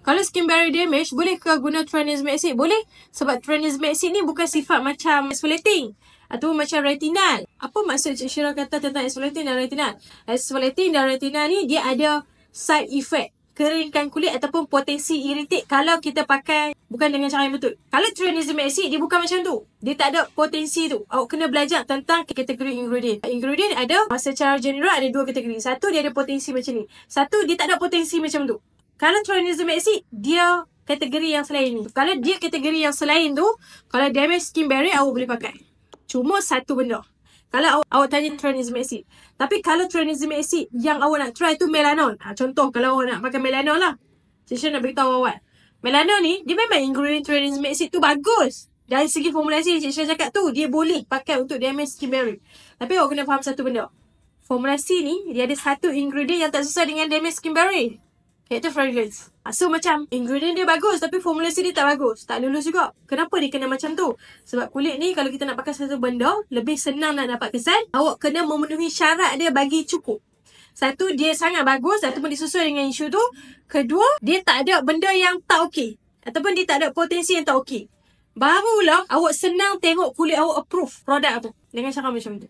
Kalau skin barrier damage, boleh ke guna tranexamic acid? Boleh. Sebab tranexamic acid ni bukan sifat macam exfoliating atau macam retinal. Apa maksud Cik Syirah kata tentang exfoliating dan retinal? Exfoliating dan retinal ni dia ada side effect, keringkan kulit ataupun potensi irritate kalau kita pakai bukan dengan cara yang betul. Kalau tranexamic acid dia bukan macam tu. Dia tak ada potensi tu. Awak kena belajar tentang kategori ingredient. Ingredient ada secara general ada dua kategori. Satu dia ada potensi macam ni. Satu dia tak ada potensi macam tu. Kalau tranexamic acid dia kategori yang selain ni. Kalau dia kategori yang selain tu, kalau damage skin barrier awak boleh pakai. Cuma satu benda. Kalau awak tanya tranexamic acid. Tapi kalau tranexamic acid yang awak nak try tu melanon. Contoh kalau awak nak pakai melanon lah. Saya nak beritahu awak. Melanon ni dia memang ingredient tranexamic acid tu bagus. Dari segi formulasi Cik Syirah cakap tu dia boleh pakai untuk damage skin barrier. Tapi awak kena faham satu benda. Formulasi ni dia ada satu ingredient yang tak sesuai dengan damage skin barrier. Iaitu fragrance. So macam ingredient dia bagus tapi formulasi dia tak bagus. Tak lulus juga. Kenapa dia kena macam tu? Sebab kulit ni kalau kita nak pakai satu benda lebih senang nak dapat kesan, awak kena memenuhi syarat dia bagi cukup. Satu, dia sangat bagus ataupun dia sesuai dengan isu tu. Kedua, dia tak ada benda yang tak okey. Ataupun dia tak ada potensi yang tak okey. Barulah awak senang tengok kulit awak approve produk tu. Dengan cara macam tu.